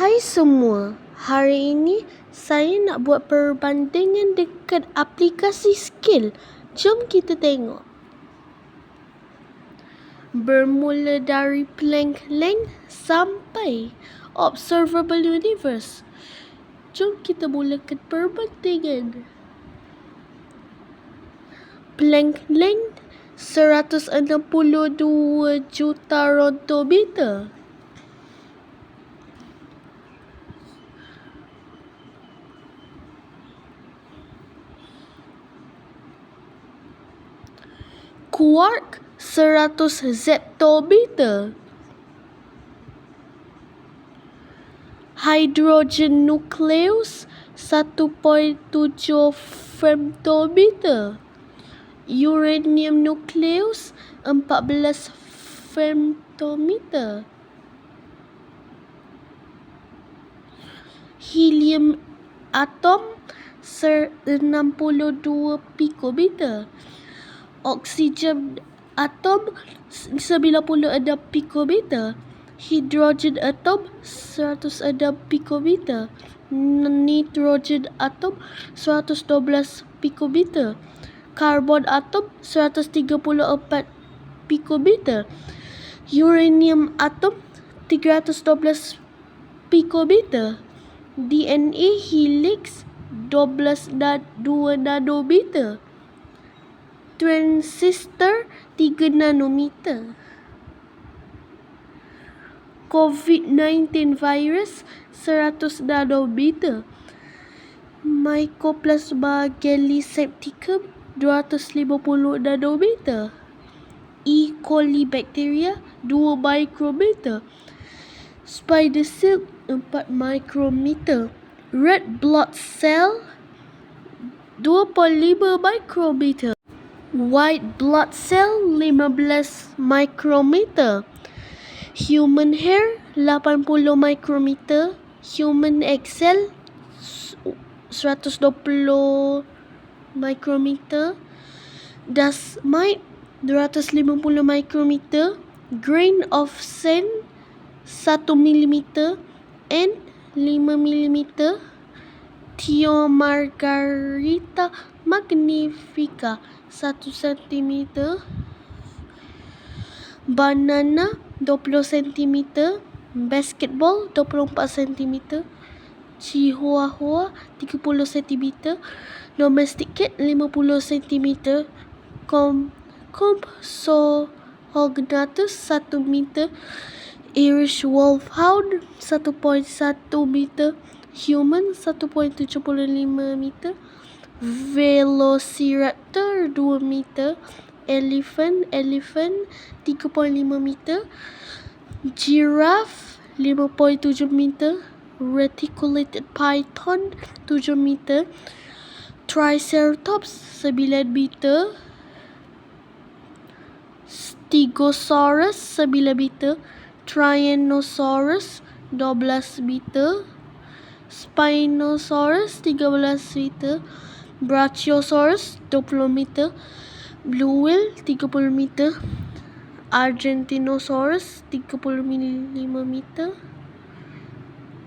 Hai semua, hari ini saya nak buat perbandingan dekat aplikasi skill. Jom kita tengok. Bermula dari Planck length sampai observable universe. Jom kita mulakan perbandingan. Planck length 162 juta rotometer. Quark 100 zeptometer. Hydrogen nucleus 1.7 femtometer. Uranium nucleus 14 femtometer. Helium atom 62 picometer. Oksigen atom 96 picometer. Hidrogen atom 106 picometer. Nitrogen atom 112 picometer. Karbon atom 134 picometer. Uranium atom 312 picometer. DNA helix 2 nanometer. Transistor 3 nanometer. COVID-19 virus 100 nanometer. Mycoplasma gallisepticum 250 nanometer. E. coli bacteria 2 micrometer. Spider silk 4 micrometer. Red blood cell 2.5 micrometer. White blood cell 15 micrometer. Human hair 80 micrometer. Human egg cell 120 micrometer. Dust mite 250 micrometer. Grain of sand 1 mm and 5 mm. Thiomargarita magnifica 1 cm. Banana 20 cm. Basketball 24 cm. Chihuahua 30 cm. Domestic cat 50 cm. Compsognathus 1 meter. Irish wolfhound 1.1 meter. Human 1.75 meter. Velociraptor 2 meter. Elephant 3.5 meter. Giraffe 5.7 meter. Reticulated python 7 meter. Triceratops 9 meter. Stegosaurus 9 meter. Tyrannosaurus 12 meter. Spinosaurus 13 meter. Brachiosaurus 20 meter. Blue whale 30 meter. Argentinosaurus 35 meter.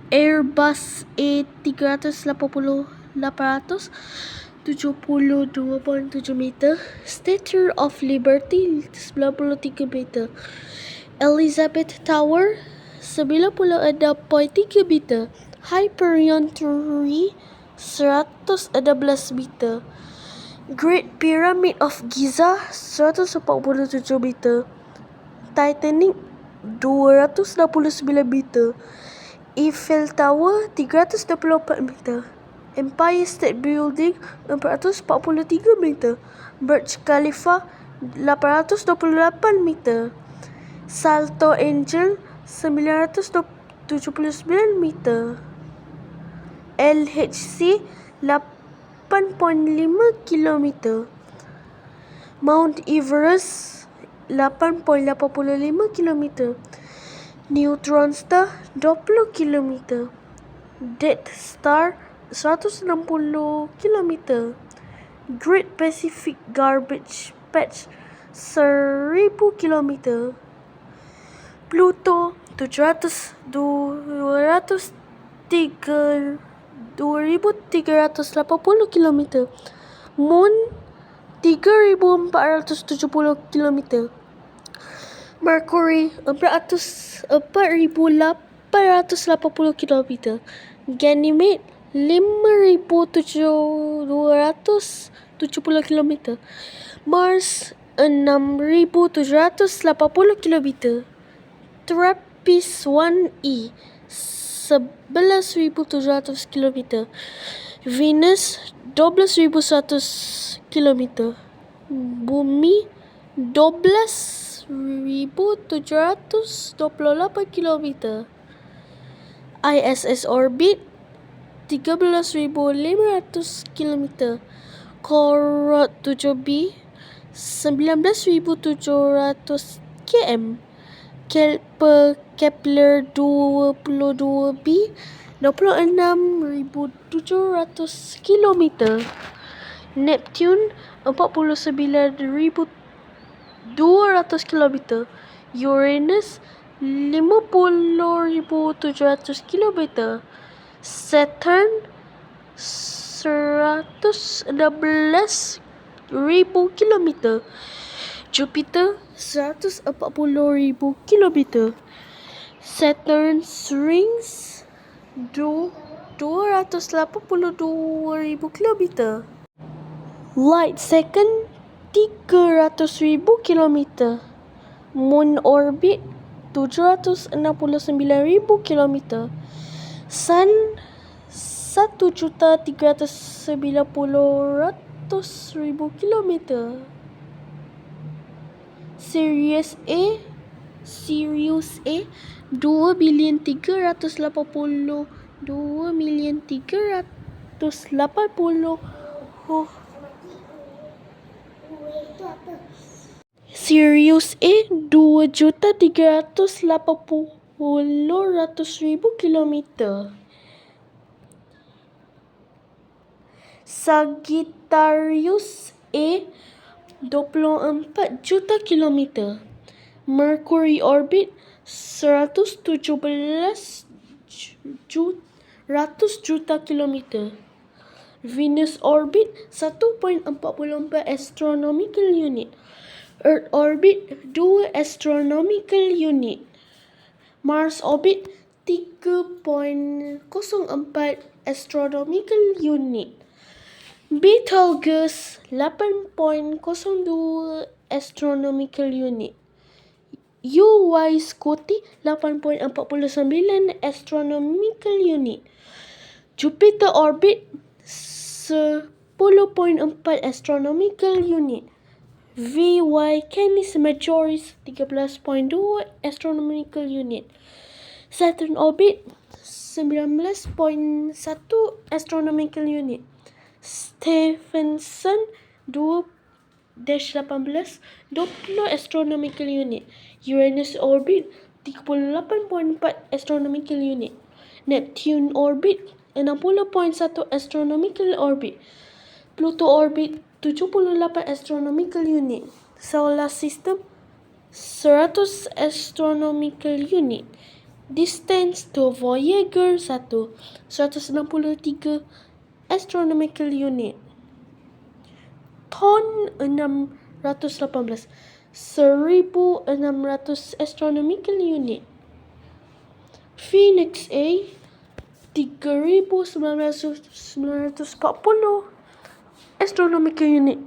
Airbus A380 872.7 meter. Statue of Liberty 93 meter. Elizabeth Tower 96.3 meter. Hyperion Turret 116 meter. Great Pyramid of Giza 147 meter. Titanic 269 meter. Eiffel Tower 324 meter. Empire State Building 443 meter. Burj Khalifa 828 meter. Salto Angel 979 meter. LHC 8.5 km. Mount Everest 8.85 km. Neutron Star 20 km. Death Star 160 km. Great Pacific Garbage Patch 1000 km. Pluto 200 2,380 kilometer. Moon 3,470 kilometer. Mercury 4,880 kilometer. Ganymede 5,270 kilometer. Mars 6,780 kilometer. Trappist 1E 11,700 kilometer. Venus 12,100 kilometer. Bumi 12,728 kilometer. ISS orbit 13,500 kilometer. Corot 7B 19,700 km. Kepler 22b 26,700 kilometer. Neptune 49,200 kilometer. Uranus 50,700 kilometer. Saturn 116,000 kilometer. Jupiter 140,000 kilometer. Saturn's rings 282,000 kilometer. Light second 300,000 kilometer. Moon orbit 769,000 kilometer. Sun 1,390,000 kilometer. Sirius A 2,382,380. Sirius A 2,380,000 kilometer. Sagittarius A 24 juta kilometer. Mercury orbit 117 juta kilometer. Venus orbit 1.44 astronomical unit. Earth orbit 2 astronomical unit. Mars orbit 3.04 astronomical unit. Betelgeuse 8.02 astronomical unit. UY Scuti 8.49 astronomical unit. Jupiter orbit 10.4 astronomical unit. VY Canis Majoris 13.2 astronomical unit. Saturn orbit 19.1 astronomical unit. Stephenson 2-18 20 astronomical unit. Uranus orbit 38.4 astronomical unit. Neptune orbit 60.1 astronomical orbit. Pluto orbit 78 astronomical unit. Solar system 100 astronomical unit. Distance to Voyager 1 163 astronomical unit. Ton 618 1,600 astronomical unit. Phoenix A 3,940 astronomical unit.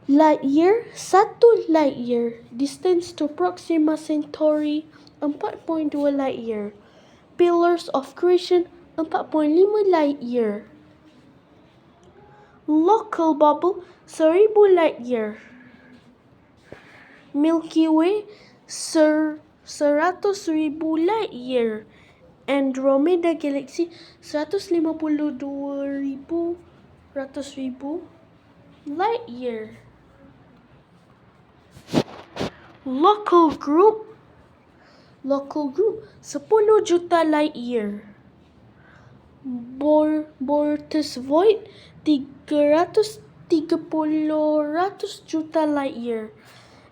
Light year 1 light year. Distance to Proxima Centauri 4.2 light year. Pillars of Creation 4.5 light year. Local bubble 1,000 light year. Milky Way 100,000 light year. Andromeda Galaxy 152,100,000 light year. Local group 10 juta light year. Bortus void 330 juta light year.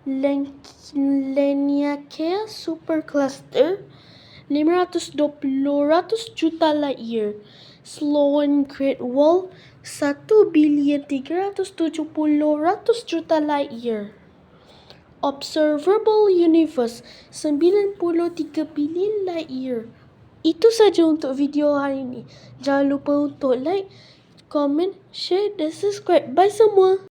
Laniakea supercluster 520 juta light year. Sloan Great Wall 1.370 juta light year. Observable Universe 93 billion light year. Itu saja untuk video hari ini. Jangan lupa untuk like, comment, share dan subscribe. Bye semua.